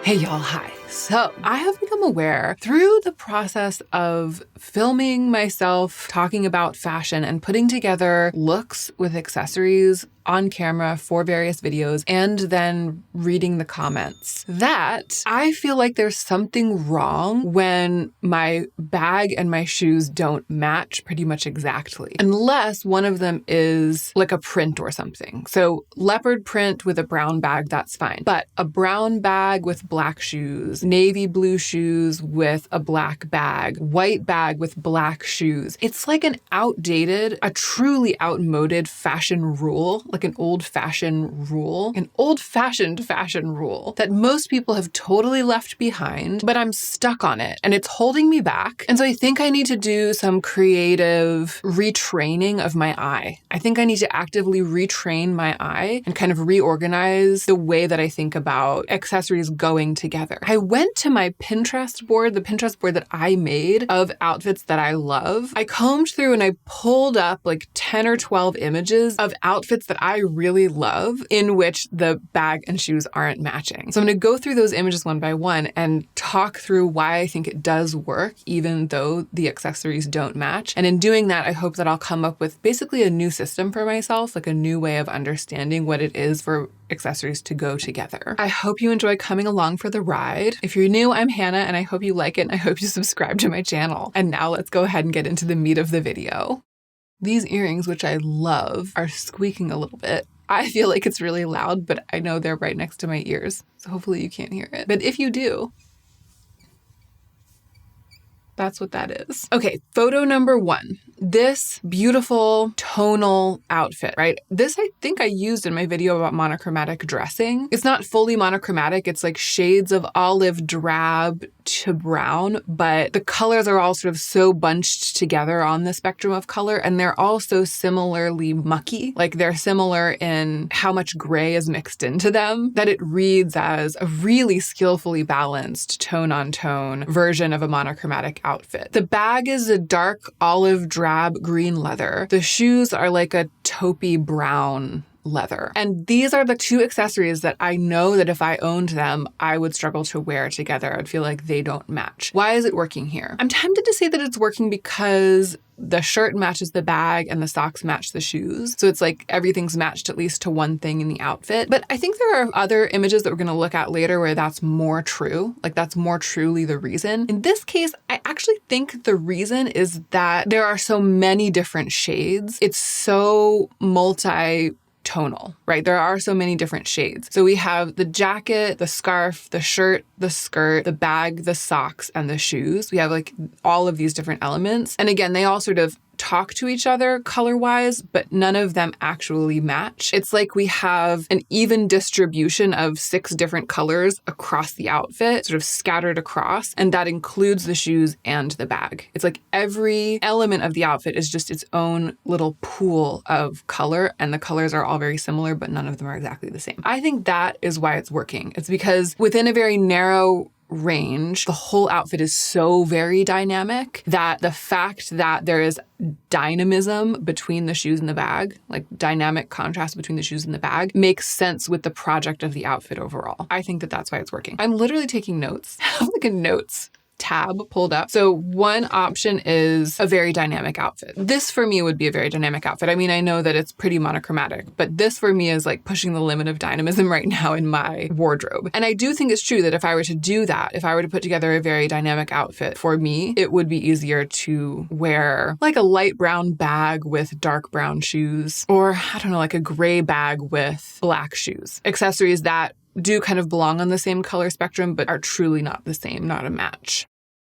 Hey y'all, hi. So I have become aware through the process of filming myself talking about fashion and putting together looks with accessories on camera for various videos and then reading the comments that I feel like there's something wrong when my bag and my shoes don't match pretty much exactly, unless one of them is like a print or something. So leopard print with a brown bag, that's fine. But a brown bag with black shoes, navy blue shoes with a black bag, white bag with black shoes. It's like an outdated, a truly outmoded fashion rule, like an old-fashioned rule, an old-fashioned fashion rule that most people have totally left behind, but I'm stuck on it and it's holding me back. And so I think I need to do some creative retraining of my eye. I think I need to actively retrain my eye and kind of reorganize the way that I think about accessories going together. I went to my Pinterest board, the Pinterest board that I made of outfits that I love. I combed through and I pulled up like 10 or 12 images of outfits that I really love in which the bag and shoes aren't matching. So I'm going to go through those images one by one and talk through why I think it does work, even though the accessories don't match. And in doing that, I hope that I'll come up with basically a new system for myself, like a new way of understanding what it is for accessories to go together. I hope you enjoy coming along for the ride. If you're new, I'm Hannah, and I hope you like it, and I hope you subscribe to my channel. And now let's go ahead and get into the meat of the video. These earrings, which I love, are squeaking a little bit. I feel like it's really loud, but I know they're right next to my ears, so hopefully you can't hear it. But if you do, that's what that is. Okay, photo number one. This beautiful tonal outfit, right? This I think I used in my video about monochromatic dressing. It's not fully monochromatic. It's like shades of olive drab to brown, but the colors are all sort of so bunched together on the spectrum of color, and they're all so similarly mucky. Like they're similar in how much gray is mixed into them that it reads as a really skillfully balanced tone-on-tone version of a monochromatic outfit. The bag is a dark olive drab green leather. The shoes are like a taupey brown leather. And these are the two accessories that I know that if I owned them, I would struggle to wear together. I'd feel like they don't match. Why is it working here? I'm tempted to say that it's working because the shirt matches the bag and the socks match the shoes. So it's like everything's matched at least to one thing in the outfit. But I think there are other images that we're going to look at later where that's more true. Like that's more truly the reason. In this case, I actually think the reason is that there are so many different shades. It's so tonal, right? There are so many different shades. So we have the jacket, the scarf, the shirt, the skirt, the bag, the socks, and the shoes. We have like all of these different elements. And again, they all sort of talk to each other color-wise, but none of them actually match. It's like we have an even distribution of 6 different colors across the outfit, sort of scattered across, and that includes the shoes and the bag. It's like every element of the outfit is just its own little pool of color, and the colors are all very similar, but none of them are exactly the same. I think that is why it's working. It's because within a very narrow range, the whole outfit is so very dynamic that the fact that there is dynamism between the shoes and the bag, like dynamic contrast between the shoes and the bag, makes sense with the project of the outfit overall. I think that that's why it's working. I'm literally taking notes. I have like a notes tab pulled up. So one option is a very dynamic outfit. This for me would be a very dynamic outfit. I mean, I know that it's pretty monochromatic, but this for me is like pushing the limit of dynamism right now in my wardrobe. And I do think it's true that if I were to do that, if I were to put together a very dynamic outfit for me, it would be easier to wear like a light brown bag with dark brown shoes, or I don't know, like a gray bag with black shoes. Accessories that do kind of belong on the same color spectrum, but are truly not the same, not a match.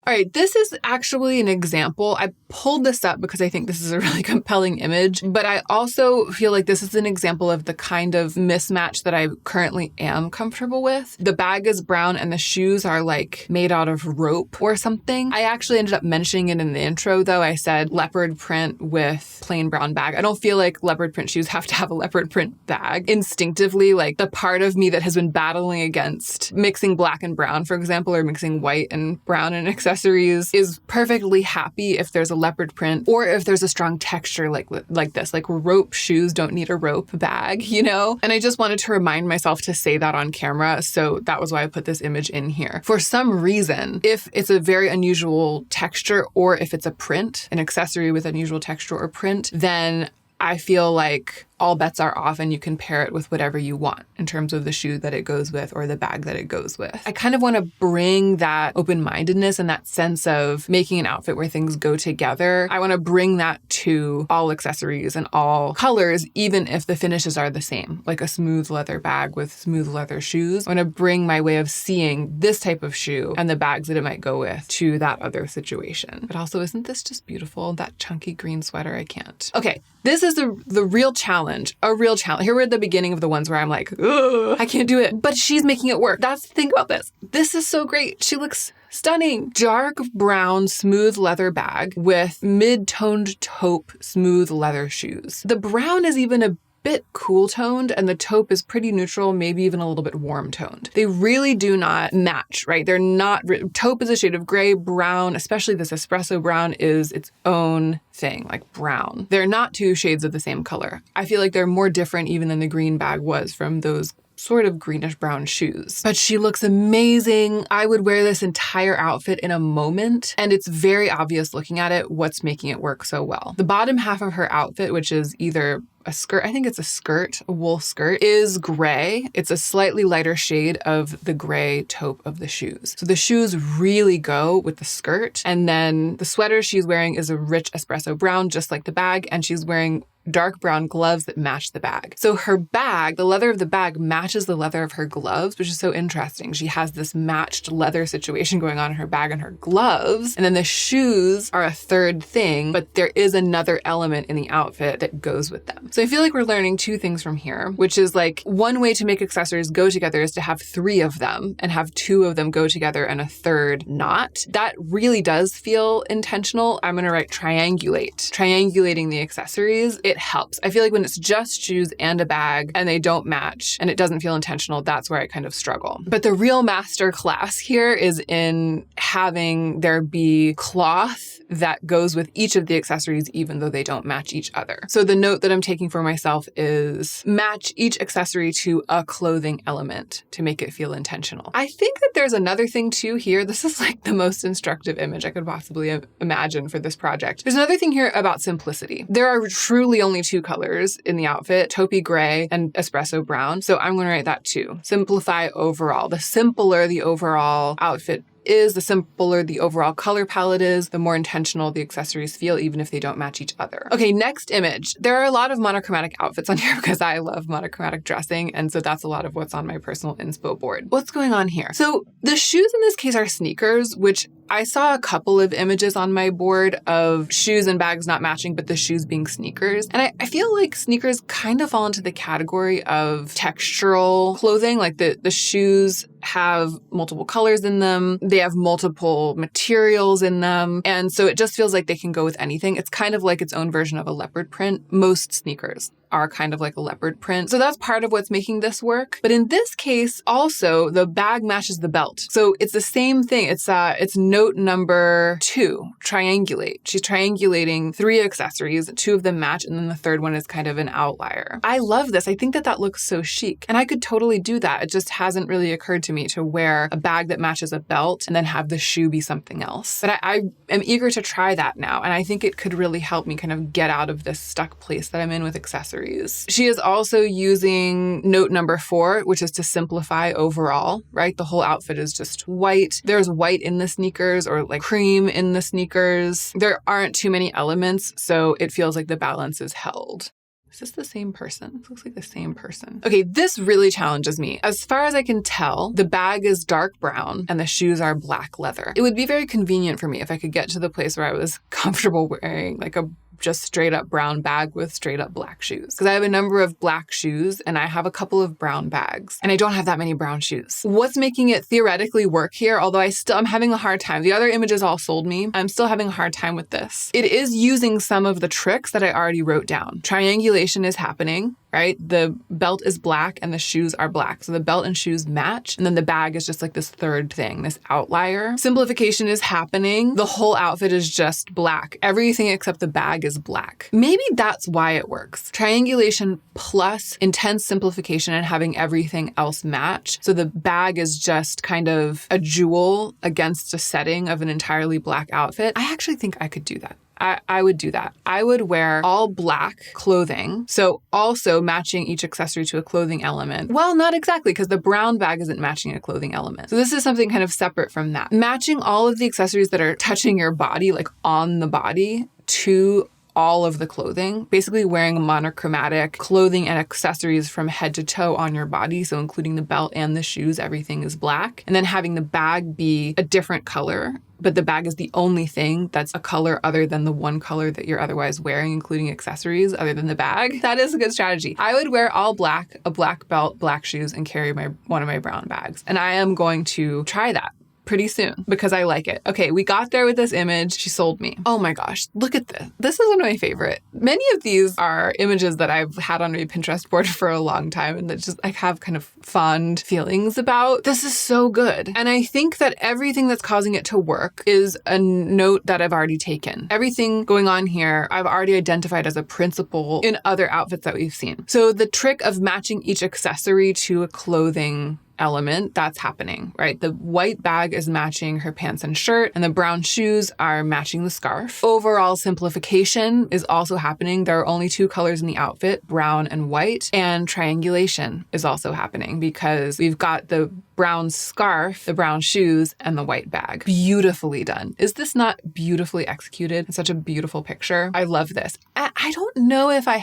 All right, this is actually an example. I pulled this up because I think this is a really compelling image, but I also feel like this is an example of the kind of mismatch that I currently am comfortable with. The bag is brown and the shoes are like made out of rope or something. I actually ended up mentioning it in the intro though. I said leopard print with plain brown bag. I don't feel like leopard print shoes have to have a leopard print bag. Instinctively, like the part of me that has been battling against mixing black and brown, for example, or mixing white and brown in accessories accessories is perfectly happy if there's a leopard print or if there's a strong texture like this. Like rope shoes don't need a rope bag, you know? And I just wanted to remind myself to say that on camera. So that was why I put this image in here. For some reason, if it's a very unusual texture or if it's a print, an accessory with unusual texture or print, then I feel like all bets are off and you can pair it with whatever you want in terms of the shoe that it goes with or the bag that it goes with. I kind of want to bring that open-mindedness and that sense of making an outfit where things go together. I want to bring that to all accessories and all colors, even if the finishes are the same, like a smooth leather bag with smooth leather shoes. I want to bring my way of seeing this type of shoe and the bags that it might go with to that other situation. But also, isn't this just beautiful? That chunky green sweater, I can't. Okay, this is the real challenge. A real challenge. Here we're at the beginning of the ones where I'm like, ugh, I can't do it. But she's making it work. That's the thing about this. This is so great. She looks stunning. Dark brown smooth leather bag with mid-toned taupe smooth leather shoes. The brown is even a bit cool toned and the taupe is pretty neutral, maybe even a little bit warm toned. They really do not match, right? They're not, taupe is a shade of gray, brown, especially this espresso brown is its own thing, like brown. They're not two shades of the same color. I feel like they're more different even than the green bag was from those sort of greenish brown shoes. But she looks amazing. I would wear this entire outfit in a moment, and it's very obvious looking at it what's making it work so well. The bottom half of her outfit, which is either a skirt, I think it's a skirt, a wool skirt, is gray. It's a slightly lighter shade of the gray taupe of the shoes. So the shoes really go with the skirt. And then the sweater she's wearing is a rich espresso brown, just like the bag, and she's wearing dark brown gloves that match the bag. So her bag, the leather of the bag matches the leather of her gloves, which is so interesting. She has this matched leather situation going on in her bag and her gloves. And then the shoes are a third thing, but there is another element in the outfit that goes with them. So I feel like we're learning two things from here, which is like one way to make accessories go together is to have three of them and have two of them go together and a third not. That really does feel intentional. I'm going to write triangulate. Triangulating the accessories, it helps. I feel like when it's just shoes and a bag and they don't match and it doesn't feel intentional, that's where I kind of struggle. But the real master class here is in having there be cloth that goes with each of the accessories, even though they don't match each other. So the note that I'm taking for myself is match each accessory to a clothing element to make it feel intentional. I think that there's another thing too here. This is like the most instructive image I could possibly imagine for this project. There's another thing here about simplicity. There are truly only two colors in the outfit, taupey gray and espresso brown. So I'm going to write that too. Simplify overall. The simpler the overall outfit is, the simpler the overall color palette is, the more intentional the accessories feel, even if they don't match each other. Okay, next image. There are a lot of monochromatic outfits on here because I love monochromatic dressing, and so that's a lot of what's on my personal inspo board. What's going on here? So the shoes in this case are sneakers, which I saw a couple of images on my board of shoes and bags not matching, but the shoes being sneakers. And I feel like sneakers kind of fall into the category of textural clothing, like the shoes have multiple colors in them. They have multiple materials in them. And so it just feels like they can go with anything. It's kind of like its own version of a leopard print. Most sneakers are kind of like a leopard print. So that's part of what's making this work. But in this case, also the bag matches the belt. So it's the same thing. It's note number 2, triangulate. She's triangulating 3 accessories, 2 of them match, and then the third one is kind of an outlier. I love this. I think that looks so chic. And I could totally do that. It just hasn't really occurred to me to wear a bag that matches a belt and then have the shoe be something else. But I am eager to try that now. And I think it could really help me kind of get out of this stuck place that I'm in with accessories. She is also using note number 4, which is to simplify overall, right? The whole outfit is just white. There's white in the sneakers or like cream in the sneakers. There aren't too many elements, so it feels like the balance is held. Is this the same person? This looks like the same person. Okay, this really challenges me. As far as I can tell, the bag is dark brown and the shoes are black leather. It would be very convenient for me if I could get to the place where I was comfortable wearing like a just straight up brown bag with straight up black shoes. Because I have a number of black shoes and I have a couple of brown bags and I don't have that many brown shoes. What's making it theoretically work here, although I'm having a hard time. The other images all sold me. I'm still having a hard time with this. It is using some of the tricks that I already wrote down. Triangulation is happening. right? The belt is black and the shoes are black. So the belt and shoes match. And then the bag is just like this third thing, this outlier. Simplification is happening. The whole outfit is just black. Everything except the bag is black. Maybe that's why it works. Triangulation plus intense simplification and having everything else match. So the bag is just kind of a jewel against a setting of an entirely black outfit. I actually think I could do that. I would do that. I would wear all black clothing. So also matching each accessory to a clothing element. Well, not exactly, because the brown bag isn't matching a clothing element. So this is something kind of separate from that. Matching all of the accessories that are touching your body, like on the body, to all of the clothing, basically wearing monochromatic clothing and accessories from head to toe on your body. So including the belt and the shoes, everything is black. And then having the bag be a different color, but the bag is the only thing that's a color other than the one color that you're otherwise wearing, including accessories other than the bag. That is a good strategy. I would wear all black, a black belt, black shoes, and carry one of my brown bags. And I am going to try that pretty soon because I like it. Okay, we got there with this image. She sold me. Oh my gosh, look at this. This is one of my favorite. Many of these are images that I've had on my Pinterest board for a long time and that just I have kind of fond feelings about. This is so good. And I think that everything that's causing it to work is a note that I've already taken. Everything going on here, I've already identified as a principle in other outfits that we've seen. So the trick of matching each accessory to a clothing element, that's happening, right? The white bag is matching her pants and shirt, and the brown shoes are matching the scarf. Overall simplification is also happening. There are only two colors in the outfit, brown and white, and triangulation is also happening because we've got the brown scarf, the brown shoes, and the white bag. Beautifully done. Is this not beautifully executed? It's such a beautiful picture. I love this. I don't know if I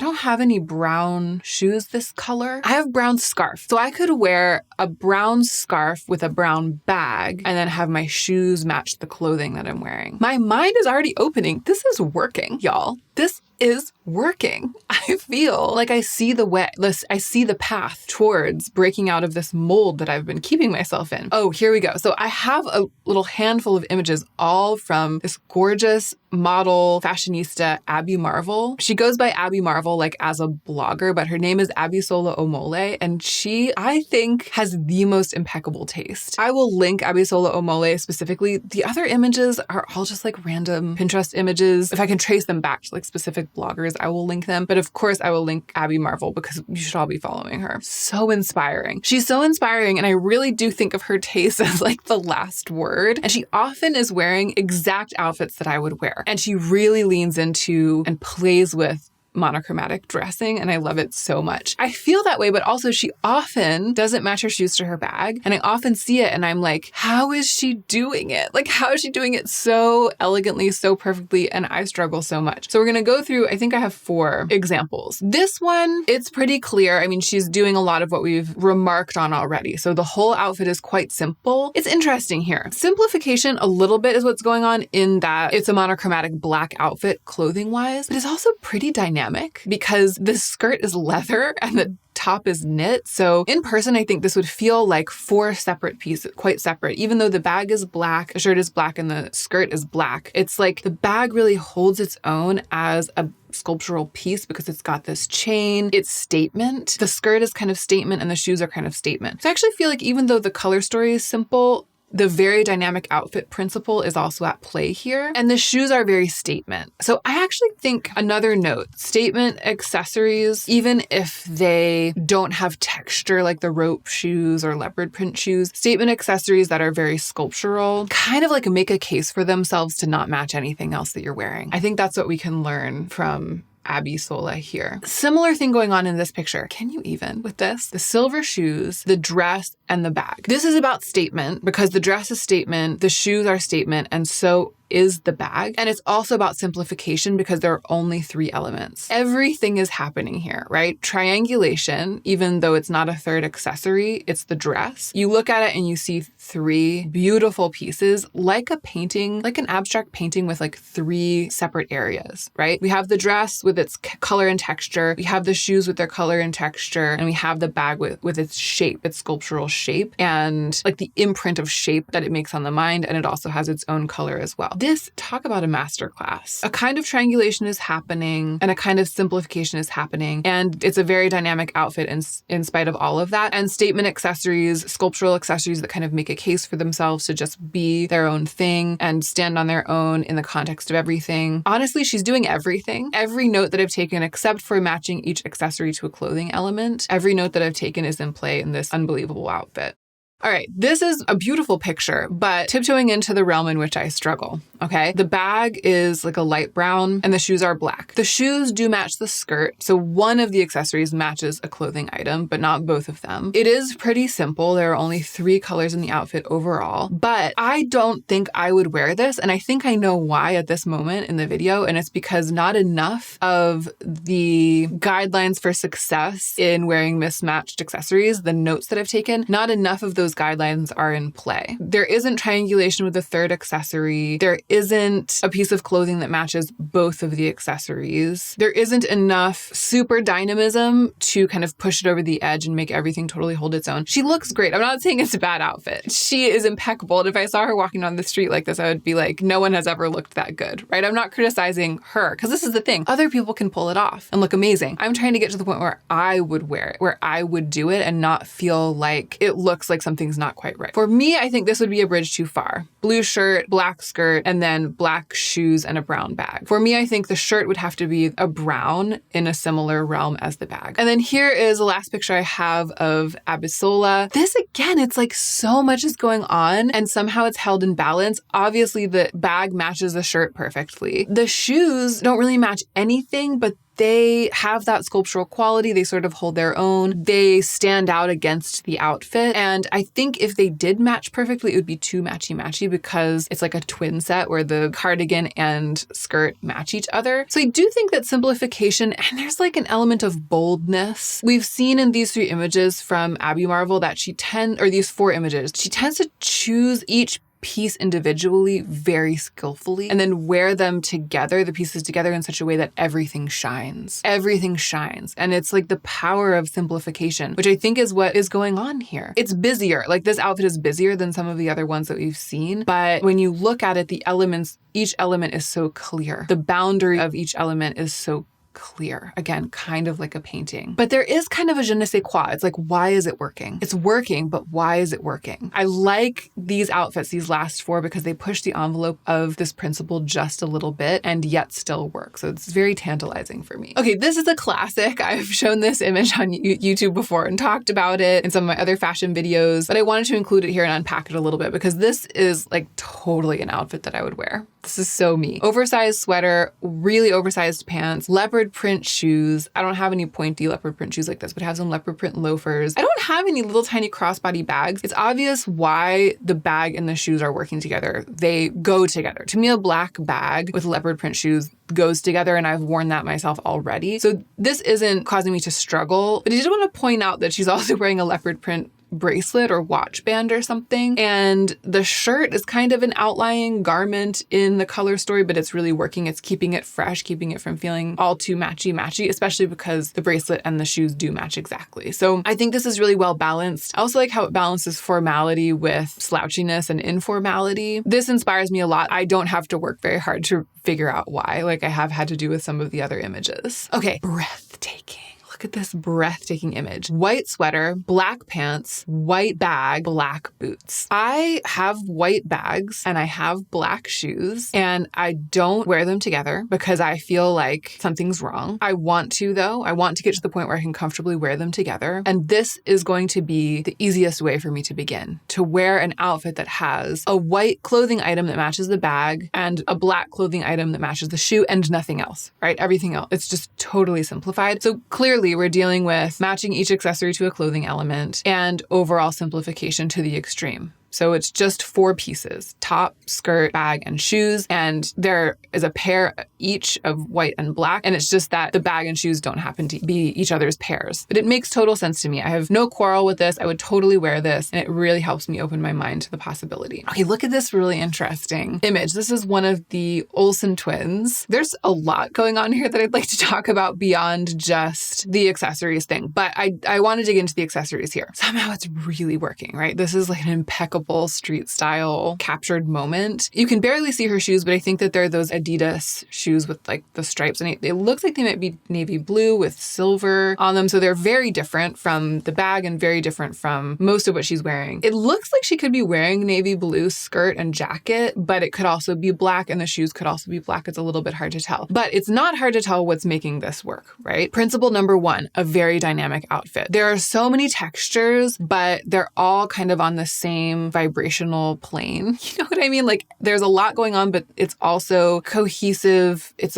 don't have any brown shoes this color. I have brown scarf. So I could wear a brown scarf with a brown bag and then have my shoes match the clothing that I'm wearing. My mind is already opening. This is working, y'all. This is working. I feel like I see the way, I see the path towards breaking out of this mold that I've been keeping myself in. Oh, here we go. So I have a little handful of images all from this gorgeous model fashionista, Abby Marvel. She goes by Abby Marvel like as a blogger, but her name is Abisola Omole, and she, I think, has the most impeccable taste. I will link Abisola Omole specifically. The other images are all just like random Pinterest images. If I can trace them back to like specific bloggers, I will link them. But of course, I will link Abby Marvel because you should all be following her. So inspiring. She's so inspiring, and I really do think of her taste as like the last word. And she often is wearing exact outfits that I would wear. And she really leans into and plays with monochromatic dressing, and I love it so much. I feel that way, but also she often doesn't match her shoes to her bag, and I often see it and I'm like, how is she doing it? Like, how is she doing it so elegantly, so perfectly? And I struggle so much. So we're gonna go through, I think I have 4 examples. This one, it's pretty clear. I mean, she's doing a lot of what we've remarked on already. So the whole outfit is quite simple. It's interesting here. Simplification a little bit is what's going on in that it's a monochromatic black outfit clothing-wise, but it's also pretty dynamic because the skirt is leather and the top is knit. So in person, I think this would feel like 4 separate pieces, quite separate. Even though the bag is black, the shirt is black, and the skirt is black, it's like the bag really holds its own as a sculptural piece because it's got this chain. It's statement. The skirt is kind of statement and the shoes are kind of statement. So I actually feel like even though the color story is simple, the very dynamic outfit principle is also at play here. And the shoes are very statement. So I actually think another note, statement accessories, even if they don't have texture like the rope shoes or leopard print shoes, statement accessories that are very sculptural kind of like make a case for themselves to not match anything else that you're wearing. I think that's what we can learn from Abisola here. Similar thing going on in this picture. Can you even with this? The silver shoes, the dress, and the bag. This is about statement because the dress is statement, the shoes are statement, and so is the bag. And it's also about simplification because there are only 3 elements. Everything is happening here, right? Triangulation, even though it's not a third accessory, it's the dress. You look at it and you see 3 beautiful pieces, like a painting, like an abstract painting with like 3 separate areas, right? We have the dress with its color and texture. We have the shoes with their color and texture. And we have the bag with its shape, its sculptural shape, and like the imprint of shape that it makes on the mind. And it also has its own color as well. This, talk about a masterclass. A kind of triangulation is happening and a kind of simplification is happening. And it's a very dynamic outfit in spite of all of that. And statement accessories, sculptural accessories that kind of make a case for themselves to just be their own thing and stand on their own in the context of everything. Honestly, she's doing everything. Every note that I've taken, except for matching each accessory to a clothing element, every note that I've taken is in play in this unbelievable outfit. All right, this is a beautiful picture, but tiptoeing into the realm in which I struggle, okay? The bag is like a light brown and the shoes are black. The shoes do match the skirt, so one of the accessories matches a clothing item, but not both of them. It is pretty simple. There are only 3 colors in the outfit overall, but I don't think I would wear this, and I think I know why at this moment in the video, and it's because not enough of the guidelines for success in wearing mismatched accessories, the notes that I've taken, not enough of those guidelines are in play. There isn't triangulation with the third accessory. There isn't a piece of clothing that matches both of the accessories. There isn't enough super dynamism to kind of push it over the edge and make everything totally hold its own. She looks great. I'm not saying it's a bad outfit. She is impeccable. And if I saw her walking down the street like this, I would be like, no one has ever looked that good, right? I'm not criticizing her because this is the thing. Other people can pull it off and look amazing. I'm trying to get to the point where I would wear it, where I would do it and not feel like it looks like something's not quite right. For me, I think this would be a bridge too far. Blue shirt, black skirt, and then black shoes and a brown bag. For me, I think the shirt would have to be a brown in a similar realm as the bag. And then here is the last picture I have of Abisola. This again, it's like so much is going on and somehow it's held in balance. Obviously, the bag matches the shirt perfectly. The shoes don't really match anything, but they have that sculptural quality. They sort of hold their own. They stand out against the outfit. And I think if they did match perfectly, it would be too matchy-matchy because it's like a twin set where the cardigan and skirt match each other. So I do think that simplification, and there's like an element of boldness. We've seen in these 3 images from Abby Marvel that these 4 images, she tends to choose each piece individually very skillfully and then wear them together, the pieces together in such a way that everything shines. Everything shines. And it's like the power of simplification, which I think is what is going on here. It's busier. Like this outfit is busier than some of the other ones that we've seen. But when you look at it, the elements, each element is so clear. The boundary of each element is so clear. Again, kind of like a painting. But there is kind of a je ne sais quoi. It's like, why is it working? It's working, but why is it working? I like these outfits, these last 4, because they push the envelope of this principle just a little bit and yet still work. So it's very tantalizing for me. Okay, this is a classic. I've shown this image on YouTube before and talked about it in some of my other fashion videos, but I wanted to include it here and unpack it a little bit because this is like totally an outfit that I would wear. This is so me. Oversized sweater, really oversized pants, leopard print shoes. I don't have any pointy leopard print shoes like this, but I have some leopard print loafers. I don't have any little tiny crossbody bags. It's obvious why the bag and the shoes are working together. They go together. To me, a black bag with leopard print shoes goes together, and I've worn that myself already. So this isn't causing me to struggle, but I did want to point out that she's also wearing a leopard print bracelet or watch band or something. And the shirt is kind of an outlying garment in the color story, but it's really working. It's keeping it fresh, keeping it from feeling all too matchy-matchy, especially because the bracelet and the shoes do match exactly. So I think this is really well balanced. I also like how it balances formality with slouchiness and informality. This inspires me a lot. I don't have to work very hard to figure out why, like I have had to do with some of the other images. Okay, breathtaking. Look at this breathtaking image. White sweater, black pants, white bag, black boots. I have white bags and I have black shoes and I don't wear them together because I feel like something's wrong. I want to though. I want to get to the point where I can comfortably wear them together. And this is going to be the easiest way for me to begin, to wear an outfit that has a white clothing item that matches the bag and a black clothing item that matches the shoe and nothing else, right? Everything else. It's just totally simplified. So clearly we're dealing with matching each accessory to a clothing element and overall simplification to the extreme. So it's just 4 pieces, top, skirt, bag, and shoes. And there is a pair each of white and black. And it's just that the bag and shoes don't happen to be each other's pairs. But it makes total sense to me. I have no quarrel with this. I would totally wear this. And it really helps me open my mind to the possibility. Okay, look at this really interesting image. This is one of the Olsen twins. There's a lot going on here that I'd like to talk about beyond just the accessories thing. But I want to dig into the accessories here. Somehow it's really working, right? This is like an impeccable simple street style captured moment. You can barely see her shoes, but I think that they're those Adidas shoes with like the stripes, and it looks like they might be navy blue with silver on them. So they're very different from the bag and very different from most of what she's wearing. It looks like she could be wearing navy blue skirt and jacket, but it could also be black, and the shoes could also be black. It's a little bit hard to tell, but it's not hard to tell what's making this work, right? Principle number one, a very dynamic outfit. There are so many textures, but they're all kind of on the same vibrational plane. You know what I mean? Like there's a lot going on, but it's also cohesive. It's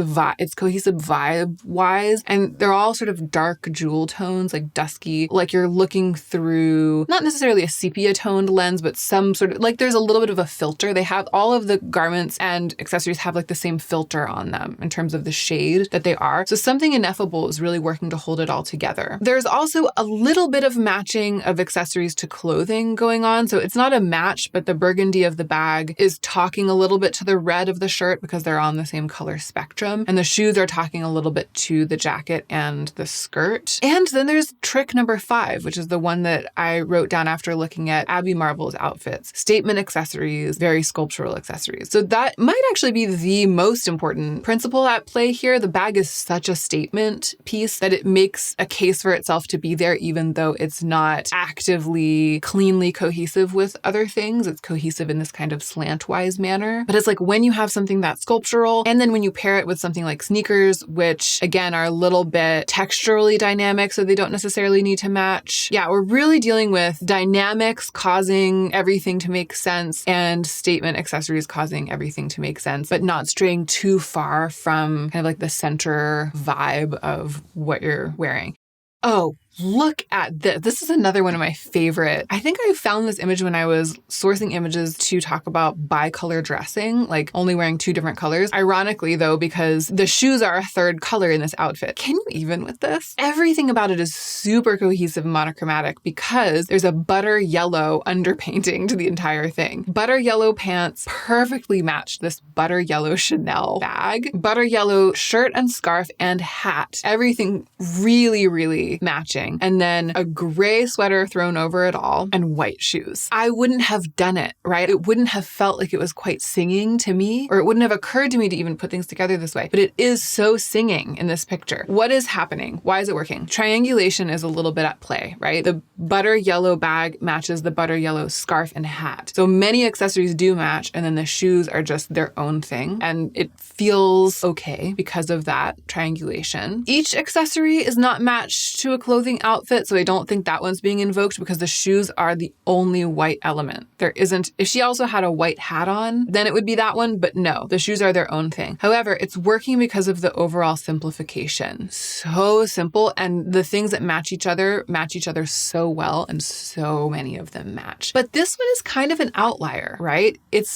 cohesive vibe wise, and they're all sort of dark jewel tones, like dusky, like you're looking through not necessarily a sepia toned lens, but some sort of like there's a little bit of a filter. They have all of the garments and accessories have like the same filter on them in terms of the shade that they are. So something ineffable is really working to hold it all together. There's also a little bit of matching of accessories to clothing going on. So it's not a match, but the burgundy of the bag is talking a little bit to the red of the shirt because they're on the same color spectrum. And the shoes are talking a little bit to the jacket and the skirt. And then there's trick number 5, which is the one that I wrote down after looking at Abby Marvel's outfits. Statement accessories, very sculptural accessories. So that might actually be the most important principle at play here. The bag is such a statement piece that it makes a case for itself to be there, even though it's not actively, cleanly cohesive with other things. It's cohesive in this kind of slantwise manner. But it's like when you have something that's sculptural, and then when you pair it with something like sneakers, which again are a little bit texturally dynamic, so they don't necessarily need to match. Yeah, we're really dealing with dynamics causing everything to make sense and statement accessories causing everything to make sense, but not straying too far from kind of like the center vibe of what you're wearing. Oh, look at this. This is another one of my favorite. I think I found this image when I was sourcing images to talk about bicolor dressing, like only wearing 2 different colors. Ironically though, because the shoes are a 3rd color in this outfit. Can you even with this? Everything about it is super cohesive and monochromatic because there's a butter yellow underpainting to the entire thing. Butter yellow pants perfectly matched this butter yellow Chanel bag. Butter yellow shirt and scarf and hat. Everything really, really matching. And then a gray sweater thrown over it all and white shoes. I wouldn't have done it, right? It wouldn't have felt like it was quite singing to me, or it wouldn't have occurred to me to even put things together this way, but it is so singing in this picture. What is happening? Why is it working? Triangulation is a little bit at play, right? The butter yellow bag matches the butter yellow scarf and hat. So many accessories do match, and then the shoes are just their own thing. And it feels okay because of that triangulation. Each accessory is not matched to a clothing outfit, so I don't think that one's being invoked because the shoes are the only white element. There isn't, if she also had a white hat on, then it would be that one, but no, the shoes are their own thing. However, it's working because of the overall simplification. So simple, and the things that match each other so well, and so many of them match. But this one is kind of an outlier, right? It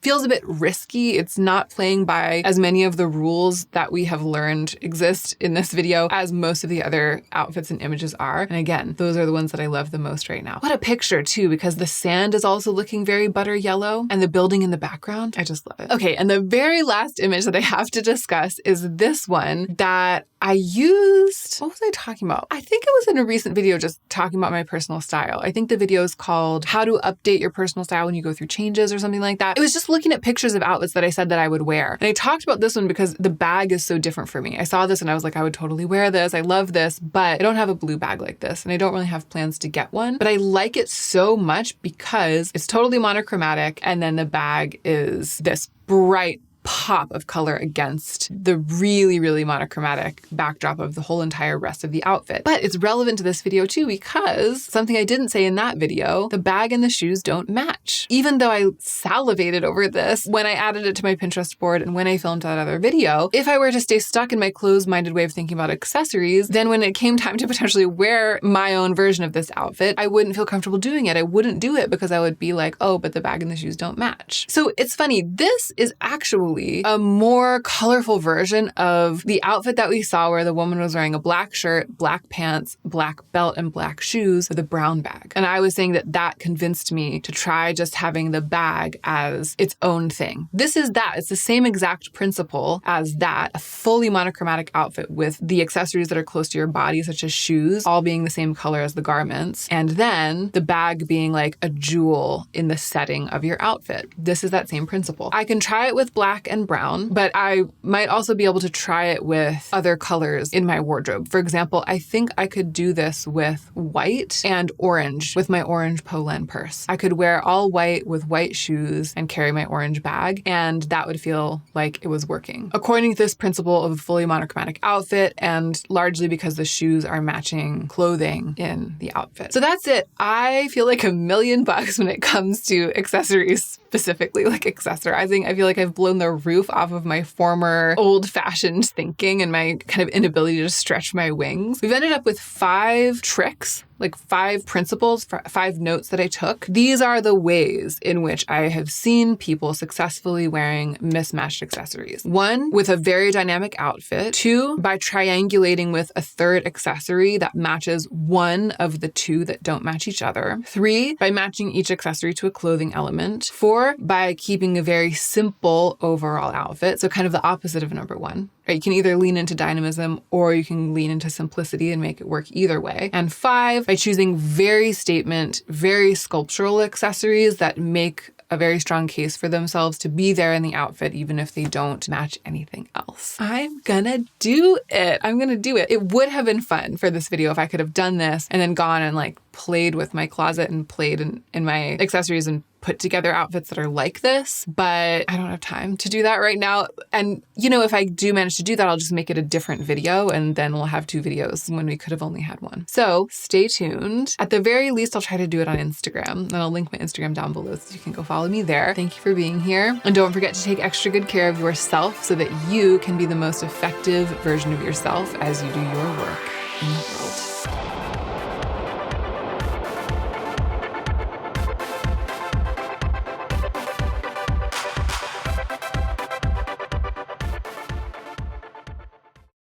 feels a bit risky. It's not playing by as many of the rules that we have learned exist in this video as most of the other outfits and images are. And again, those are the ones that I love the most right now. What a picture too, because the sand is also looking very butter yellow and the building in the background. I just love it. Okay, and the very last image that I have to discuss is this one that I used. What was I talking about? I think it was in a recent video just talking about my personal style. I think the video is called How to Update Your Personal Style When You Go Through Changes or something like that. It was just looking at pictures of outfits that I said that I would wear. And I talked about this one because the bag is so different for me. I saw this and I was like, I would totally wear this. I love this, but I don't have a blue bag like this and I don't really have plans to get one. But I like it so much because it's totally monochromatic, and then the bag is this bright pop of color against the really, really monochromatic backdrop of the whole entire rest of the outfit. But it's relevant to this video too because something I didn't say in that video, the bag and the shoes don't match. Even though I salivated over this when I added it to my Pinterest board and when I filmed that other video, if I were to stay stuck in my closed-minded way of thinking about accessories, then when it came time to potentially wear my own version of this outfit, I wouldn't feel comfortable doing it. I wouldn't do it because I would be like, oh, but the bag and the shoes don't match. So it's funny. This is actually actually a more colorful version of the outfit that we saw where the woman was wearing a black shirt, black pants, black belt, and black shoes with a brown bag. And I was saying that that convinced me to try just having the bag as its own thing. This is that. It's the same exact principle as that, a fully monochromatic outfit with the accessories that are close to your body, such as shoes, all being the same color as the garments, and then the bag being like a jewel in the setting of your outfit. This is that same principle. I can try it with black and brown, but I might also be able to try it with other colors in my wardrobe. For example, I think I could do this with white and orange with my orange Polen purse. I could wear all white with white shoes and carry my orange bag, and that would feel like it was working. According to this principle of a fully monochromatic outfit, and largely because the shoes are matching clothing in the outfit. So that's it. I feel like $1,000,000 when it comes to accessories, specifically like accessorizing. I feel like I've blown the roof off of my former old-fashioned thinking and my kind of inability to stretch my wings. We've ended up with 5 tricks, like 5 principles, 5 notes that I took. These are the ways in which I have seen people successfully wearing mismatched accessories. 1, with a very dynamic outfit. 2, by triangulating with a third accessory that matches one of the 2 that don't match each other. 3, by matching each accessory to a clothing element. 4, by keeping a very simple overall outfit. So kind of the opposite of number 1. Right? You can either lean into dynamism or you can lean into simplicity and make it work either way. And 5, by choosing very statement, very sculptural accessories that make a very strong case for themselves to be there in the outfit, even if they don't match anything else. I'm gonna do it. I'm gonna do it. It would have been fun for this video if I could have done this and then gone and like played with my closet and played in my accessories and put together outfits that are like this, but I don't have time to do that right now. And you know, if I do manage to do that, I'll just make it a different video and then we'll have 2 videos when we could have only had 1. So stay tuned. At the very least, I'll try to do it on Instagram, and I'll link my Instagram down below so you can go follow me there. Thank you for being here. And don't forget to take extra good care of yourself so that you can be the most effective version of yourself as you do your work in the world.